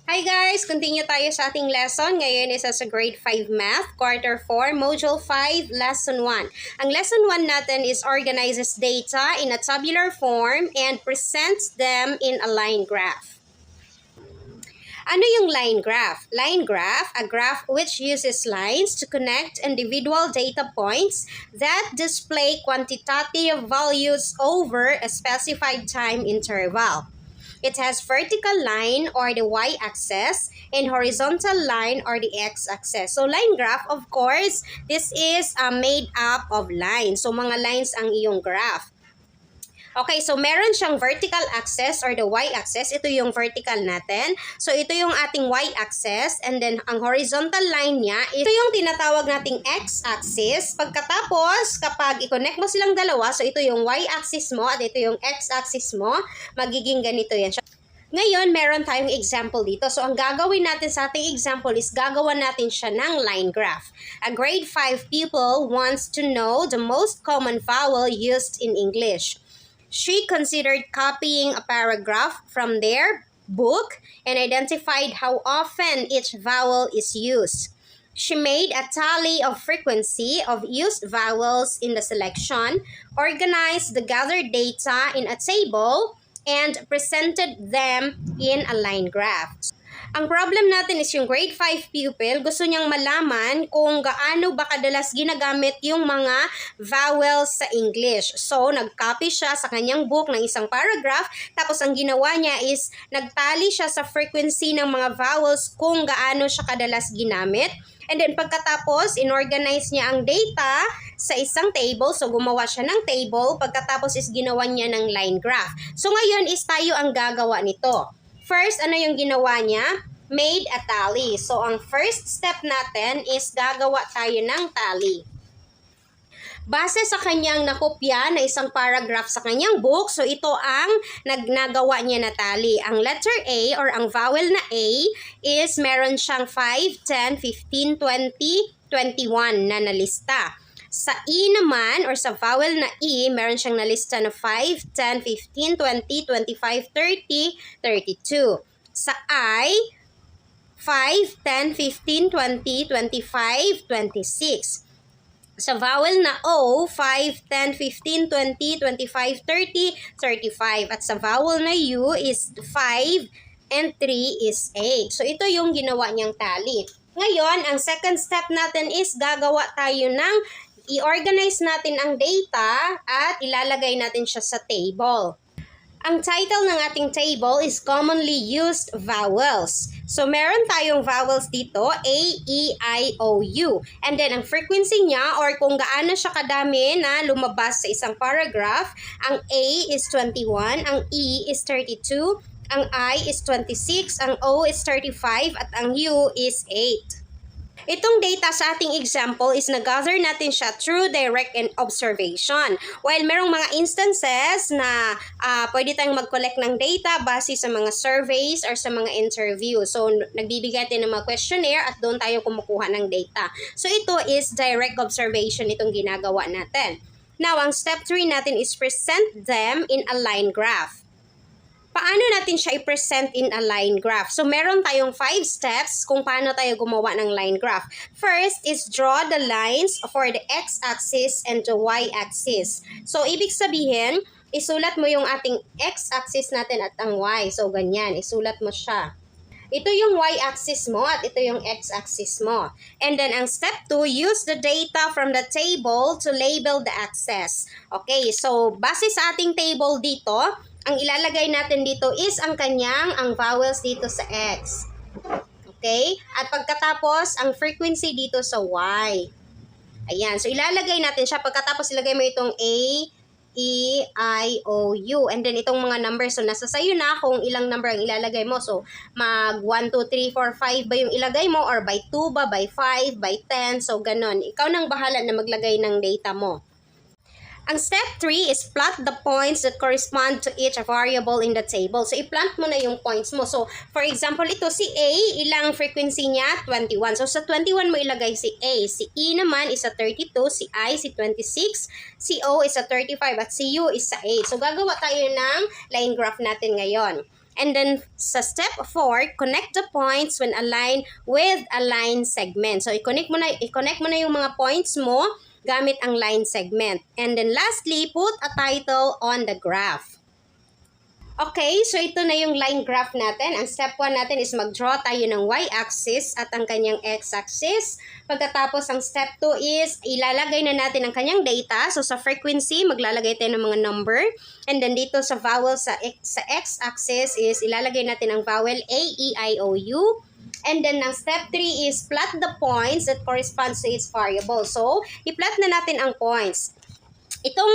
Hi guys! Continue tayo sa ating lesson. Ngayon is sa grade 5 math, quarter 4, module 5, lesson 1. Ang lesson 1 natin is organizes data in a tabular form and presents them in a line graph. Ano yung line graph? Line graph, a graph which uses lines to connect individual data points that display quantitative values over a specified time interval. It has vertical line or the y-axis and horizontal line or the x-axis. So line graph, of course, this is made up of lines. So mga lines ang iyong graph. Okay, so meron siyang vertical axis or the y-axis. Ito yung vertical natin. So ito yung ating y-axis and then ang horizontal line niya, ito yung tinatawag nating x-axis. Pagkatapos, kapag i-connect mo silang dalawa, so ito yung y-axis mo at ito yung x-axis mo, magiging ganito yan siya. Ngayon, meron tayong example dito. So, ang gagawin natin sa ating example is gagawa natin siya ng line graph. A grade 5 pupil wants to know the most common vowel used in English. She considered copying a paragraph from their book and identified how often each vowel is used. She made a tally of frequency of used vowels in the selection, organized the gathered data in a table, and presented them in a line graph. Ang problem natin is yung grade 5 pupil, gusto niyang malaman kung gaano ba kadalas ginagamit yung mga vowels sa English. So, nag-copy siya sa kanyang book ng isang paragraph, tapos ang ginawa niya is nagtali siya sa frequency ng mga vowels kung gaano siya kadalas ginamit. And then pagkatapos, inorganize niya ang data sa isang table. So, gumawa siya ng table. Pagkatapos is ginawa niya ng line graph. So, ngayon is tayo ang gagawa nito. First, ano yung ginawa niya? Made a tally. So, ang first step natin is gagawa tayo ng tally. Base sa kanyang nakopya na isang paragraph sa kanyang book, so ito ang nagawa niya na tally. Ang letter A or ang vowel na A is meron siyang 5, 10, 15, 20, 21 na nalista. Sa E naman or sa vowel na E, meron siyang nalista na 5, 10, 15, 20, 25, 30, 32. Sa I, 5, 10, 15, 20, 25, 26. Sa vowel na O, 5, 10, 15, 20, 25, 30, 35. At sa vowel na U is 5 and 3 is 8. So, ito yung ginawa niyang tally. Ngayon, ang second step natin is gagawa tayo ng i-organize natin ang data at ilalagay natin siya sa table. Ang title ng ating table is Commonly Used Vowels. So, meron tayong vowels dito, A, E, I, O, U. And then, ang frequency niya or kung gaano siya kadami na lumabas sa isang paragraph, ang A is 21, ang E is 32, ang I is 26, ang O is 35, at ang U is 8. Itong data sa ating example is nag-gather natin siya through direct and observation. While merong mga instances na pwede tayong mag-collect ng data base sa mga surveys or sa mga interview. So, nagbibigay tayo ng mga questionnaire at doon tayo kumukuha ng data. So, ito is direct observation itong ginagawa natin. Now, ang step 3 natin is present them in a line graph. Paano natin siya i-present in a line graph? So, meron tayong 5 steps kung paano tayo gumawa ng line graph. First is draw the lines for the x-axis and the y-axis. So, ibig sabihin, isulat mo yung ating x-axis natin at ang y. So, ganyan. Isulat mo siya. Ito yung y-axis mo at ito yung x-axis mo. And then, ang step 2, use the data from the table to label the axis. Okay, so, base sa ating table dito, ang ilalagay natin dito is ang vowels dito sa X. Okay? At pagkatapos, ang frequency dito sa Y. Ayan. So, ilalagay natin siya. Pagkatapos, ilagay mo itong A, E, I, O, U. And then, itong mga numbers. So, nasa sayo na kung ilang number ang ilalagay mo. So, mag 1, 2, 3, 4, 5 ba yung ilagay mo? Or by 2 ba? By 5? By 10? So, ganon. Ikaw nang bahala na maglagay ng data mo. Ang step 3 is plot the points that correspond to each variable in the table. So, i-plant mo na yung points mo. So, for example, ito si A, ilang frequency niya? 21. So, sa 21 mo ilagay si A. Si E naman is sa 32, si I si 26, si O is sa 35, at si U is sa 8. So, gagawa tayo ng line graph natin ngayon. And then sa step 4, connect the points when aligned with a line segment. So i-connect mo na yung mga points mo gamit ang line segment. And then lastly, put a title on the graph. Okay, so ito na yung line graph natin. Ang step 1 natin is mag-draw tayo ng y-axis at ang kanyang x-axis. Pagkatapos, ang step 2 is ilalagay na natin ang kanyang data. So sa frequency, maglalagay tayo ng mga number. And then dito sa vowel sa x-axis is ilalagay natin ang vowel A, E, I, O, U. And then ang step 3 is plot the points that corresponds to its variable. So, i-plot na natin ang points. Itong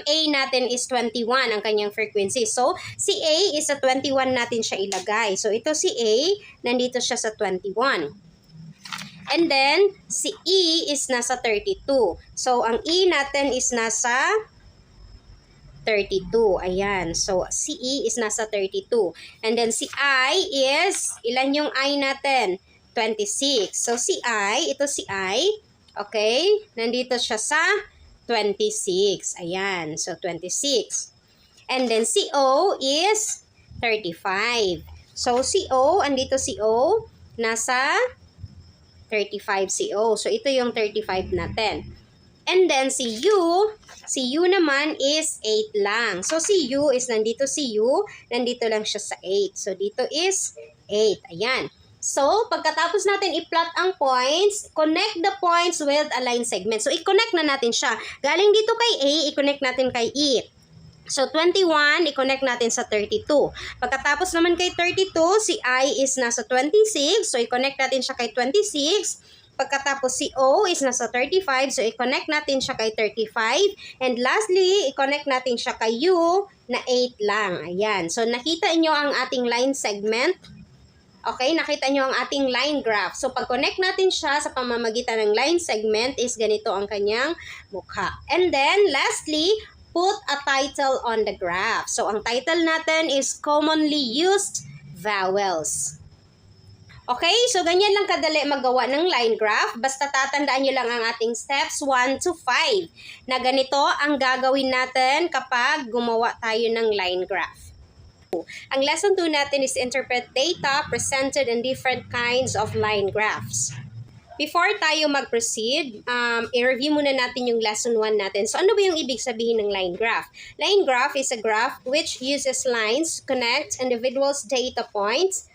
A natin is 21 ang kanyang frequency. So, si A is sa 21 natin siya ilagay. So, ito si A, nandito siya sa 21. And then, si E is nasa 32. So, ang E natin is nasa 32. Ayan. So, si E is nasa 32. And then, si I is, ilan yung I natin? 26. So, si I, ito si I. Okay? Nandito siya sa 26. Ayan. So, 26. And then, si O is 35. So, si O, andito si O, nasa 35 si O. So, ito yung 35 natin. And then, si U naman is 8 lang. So, si U is nandito si U, nandito lang siya sa 8. So, dito is 8. Ayan. So, pagkatapos natin i-plot ang points, connect the points with a line segment. So, i-connect na natin siya. Galing dito kay A, i-connect natin kay E. So, 21, i-connect natin sa 32. Pagkatapos naman kay 32, si I is nasa 26. So, i-connect natin siya kay 26. Pagkatapos si O is nasa 35. So, i-connect natin siya kay 35. And lastly, i-connect natin siya kay U na 8 lang. Ayan. So, nakita nyo ang ating line segment. Okay, nakita nyo ang ating line graph. So, pag-connect natin siya sa pamamagitan ng line segment is ganito ang kanyang mukha. And then, lastly, put a title on the graph. So, ang title natin is commonly used vowels. Okay, so ganyan lang kadali magawa ng line graph. Basta tatandaan nyo lang ang ating steps 1 to 5 na ganito ang gagawin natin kapag gumawa tayo ng line graph. Ang lesson 2 natin is interpret data presented in different kinds of line graphs. Before tayo mag-proceed, i-review muna natin yung lesson 1 natin. So, ano ba yung ibig sabihin ng line graph? Line graph is a graph which uses lines to connect individuals' data points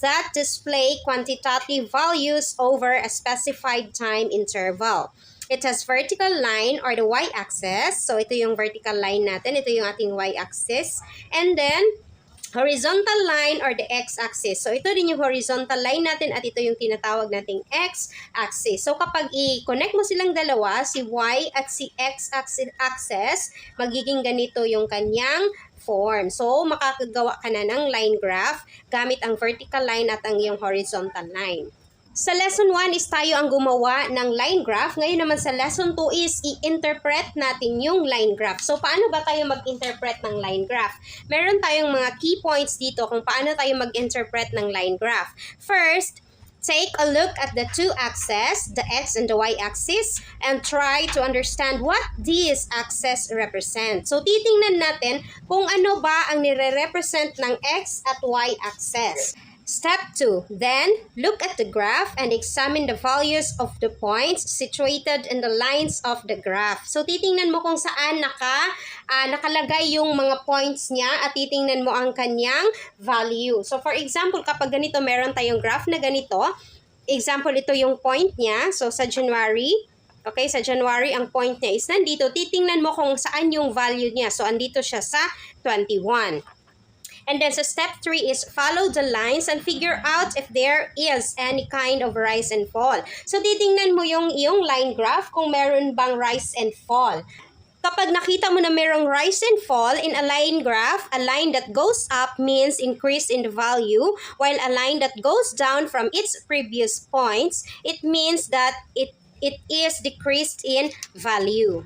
that display quantitative values over a specified time interval. It has vertical line or the y-axis. So, ito yung vertical line natin. Ito yung ating y-axis. And then, horizontal line or the x-axis. So, ito din yung horizontal line natin at ito yung tinatawag nating x-axis. So, kapag i-connect mo silang dalawa, si y at si x-axis, magiging ganito yung kanyang form. So, makakagawa ka na ng line graph gamit ang vertical line at ang iyong horizontal line. Sa lesson 1 is tayo ang gumawa ng line graph. Ngayon naman sa lesson 2 is i-interpret natin yung line graph. So, paano ba tayo mag-interpret ng line graph? Meron tayong mga key points dito kung paano tayo mag-interpret ng line graph. First, take a look at the two axes, the x and the y axis, and try to understand what these axes represent. So, titingnan natin kung ano ba ang nire-represent ng x at y axis. Step 2. Then, look at the graph and examine the values of the points situated in the lines of the graph. So, titingnan mo kung saan nakalagay yung mga points niya at titingnan mo ang kanyang value. So, for example, kapag ganito, meron tayong graph na ganito. Example, ito yung point niya. So, sa January, okay, sa January, ang point niya is nandito. Titingnan mo kung saan yung value niya. So, andito siya sa 21. And then sa step 3 is follow the lines and figure out if there is any kind of rise and fall. So, titingnan mo yung iyong line graph kung meron bang rise and fall. Kapag nakita mo na merong rise and fall in a line graph, a line that goes up means increase in the value, while a line that goes down from its previous points, it means that it is decreased in value.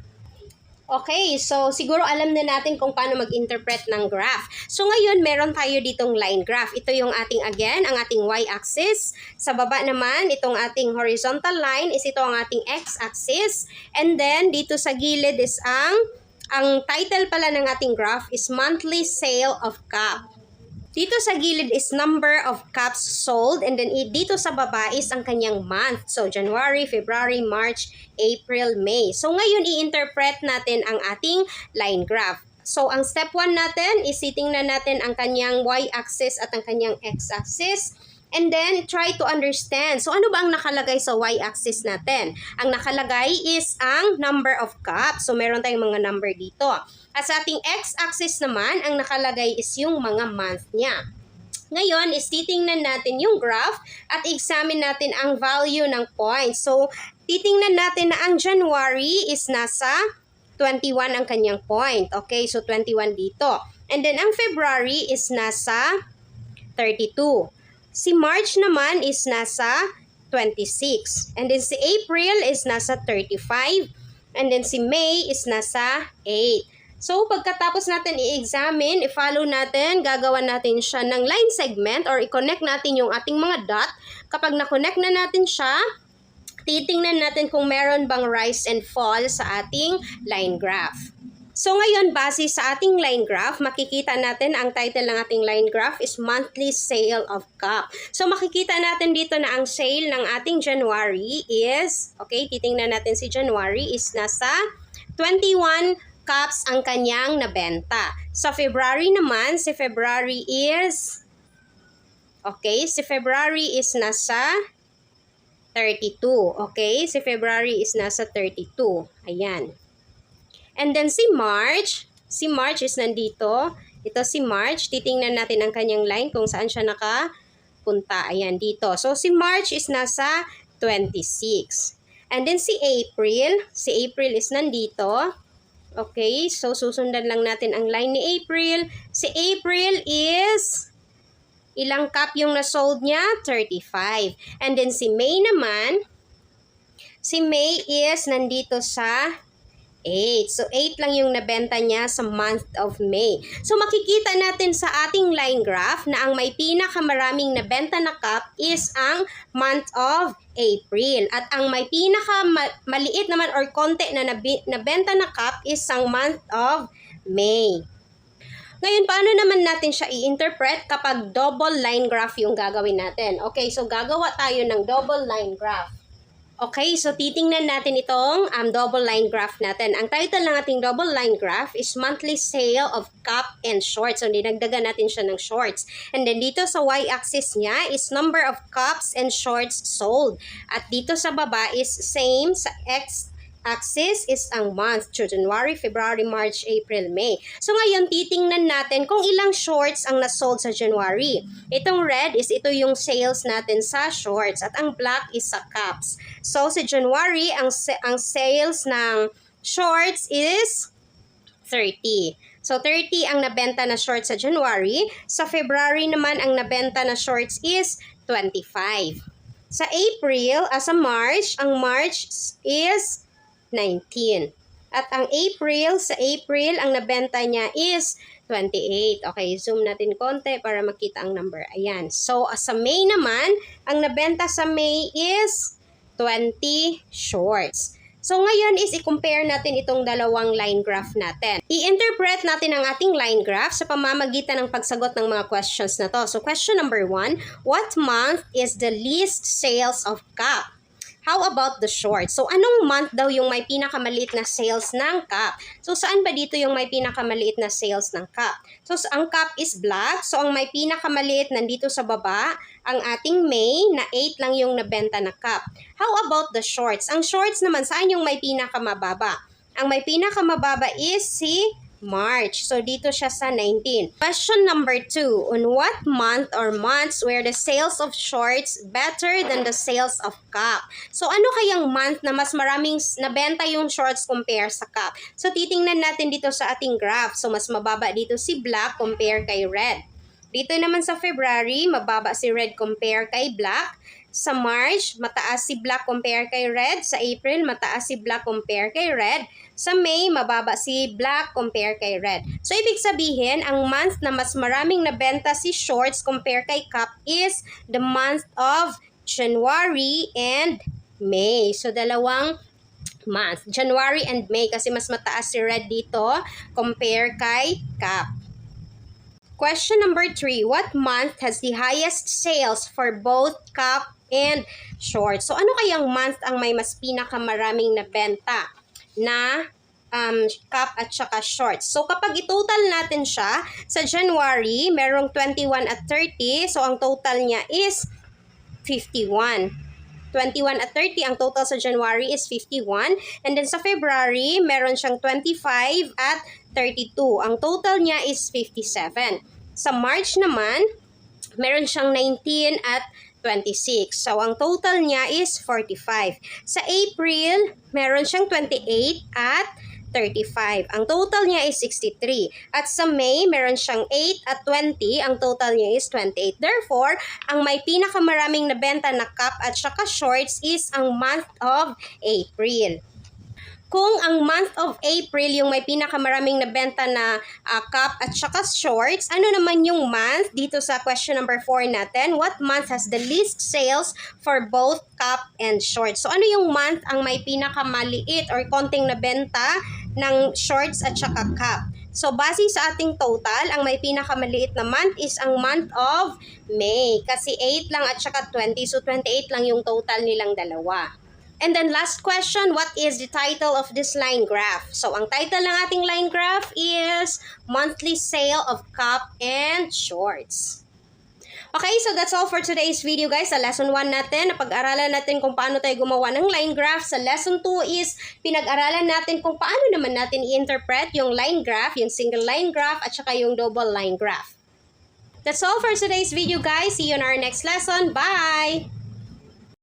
Okay, so siguro alam na natin kung paano mag-interpret ng graph. So ngayon, meron tayo ditong line graph. Ito yung ating, again, ang ating y-axis. Sa baba naman, itong ating horizontal line is ito ang ating x-axis. And then, dito sa gilid is ang title pala ng ating graph is monthly sale of CAP. Dito sa gilid is number of cups sold, and then dito sa baba is ang kanyang month. So, January, February, March, April, May. So, ngayon i-interpret natin ang ating line graph. So, ang step 1 natin is titingnan natin ang kanyang y-axis at ang kanyang x-axis. And then, try to understand. So, ano ba ang nakalagay sa y-axis natin? Ang nakalagay is ang number of cups. So, meron tayong mga number dito. At sa ating x-axis naman, ang nakalagay is yung mga month niya. Ngayon, is titingnan natin yung graph at examine natin ang value ng points. So, titingnan natin na ang January is nasa 21 ang kanyang point. Okay, so 21 dito. And then, ang February is nasa 32. Si March naman is nasa 26. And then si April is nasa 35. And then si May is nasa 8. So, pagkatapos natin i-examine, i-follow natin, gagawa natin siya ng line segment or i-connect natin yung ating mga dot. Kapag na-connect na natin siya, titingnan natin kung meron bang rise and fall sa ating line graph. So ngayon, base sa ating line graph, makikita natin ang title ng ating line graph is Monthly Sale of Cup. So makikita natin dito na ang sale ng ating January is, okay, titingnan natin si January is nasa 21 cups ang kanyang nabenta. Sa February naman, si February is, okay, si February is nasa 32. Okay, si February is nasa 32. Ayan. And then si March is nandito. Ito si March, titingnan natin ang kanyang line kung saan siya nakapunta. Ayan, dito. So si March is nasa 26. And then si April is nandito. Okay, so susundan lang natin ang line ni April. Si April is, ilang cup yung na-sold niya? 35. And then si May naman, si May is nandito sa 8. So, 8 lang yung nabenta niya sa month of May. So, makikita natin sa ating line graph na ang may pinakamaraming nabenta na cup is ang month of April. At ang may pinakamaliit naman or konti na nabenta na cup is ang month of May. Ngayon, paano naman natin siya i-interpret kapag double line graph yung gagawin natin? Okay, so gagawa tayo ng double line graph. Okay, so titingnan natin itong double line graph natin. Ang title ng ating double line graph is Monthly Sale of Cup and Shorts. So, dinagdagan natin siya ng shorts. And then dito sa y-axis niya is number of cups and shorts sold. At dito sa baba is same sa x-axis is ang month, January, February, March, April, May. So ngayon, titingnan natin kung ilang shorts ang nasold sa January. Itong red is ito yung sales natin sa shorts at ang black is sa cups. So sa January, ang sales ng shorts is 30. So 30 ang nabenta na shorts sa January. Sa February naman, ang nabenta na shorts is 25. Sa April, sa March, ang March is 19. At ang sa April, ang nabenta niya is 28. Okay, zoom natin konti para makita ang number. Ayan. So, sa May naman, ang nabenta sa May is 20 shorts. So, ngayon is i-compare natin itong dalawang line graph natin. I-interpret natin ang ating line graph sa pamamagitan ng pagsagot ng mga questions na to. So, question number 1, what month is the least sales of cup? How about the shorts? So, anong month daw yung may pinakamaliit na sales ng cup? So, saan ba dito yung may pinakamaliit na sales ng cup? So, ang cup is black. So, ang may pinakamaliit nandito sa baba, ang ating May, na 8 lang yung nabenta na cup. How about the shorts? Ang shorts naman, saan yung may pinakamababa? Ang may pinakamababa is si March. So, dito siya sa 19. Question number 2. On what month or months were the sales of shorts better than the sales of cup? So, ano kayang month na mas maraming nabenta yung shorts compare sa cup? So, titingnan natin dito sa ating graph. So, mas mababa dito si black compare kay red. Dito naman sa February, mababa si red compare kay black. Sa March, mataas si black compare kay red. Sa April, mataas si black compare kay red. Sa May, mababa si black compare kay red. So, ibig sabihin, ang month na mas maraming nabenta si shorts compare kay cup is the month of January and May. So, dalawang month. January and May kasi mas mataas si red dito compare kay cup. Question number 3, what month has the highest sales for both cap and shorts? So, ano kayang month ang may mas pinakamaraming nabenta na cap at saka shorts? So, kapag i-total natin siya, sa January, merong 21 at 30. So, ang total niya is 51. 21 at 30, ang total sa January is 51. And then sa February, meron siyang 25 at 32. Ang total niya is 57. Sa March naman, meron siyang 19 at 26. So, ang total niya is 45. Sa April, meron siyang 28 at 35. Ang total niya is 63. At sa May, meron siyang 8 at 20. Ang total niya is 28. Therefore, ang may pinakamaraming nabenta na cap at saka shorts is ang month of April. Kung ang month of April yung may pinakamaraming nabenta na cap at saka shorts, ano naman yung month dito sa question number 4 natin? What month has the least sales for both cap and shorts? So ano yung month ang may pinakamaliit or konting nabenta ng shorts at saka cap? So base sa ating total, ang may pinakamaliit na month is ang month of May. Kasi 8 lang at saka 20. So 28 lang yung total nilang dalawa. And then last question, what is the title of this line graph? So, ang title ng ating line graph is Monthly Sale of Cap and Shorts. Okay, so that's all for today's video guys. Sa lesson 1 natin, napag-aralan natin kung paano tayo gumawa ng line graph. Sa lesson 2 is pinag-aralan natin kung paano naman natin i-interpret yung line graph, yung single line graph, at saka yung double line graph. That's all for today's video guys. See you in our next lesson. Bye!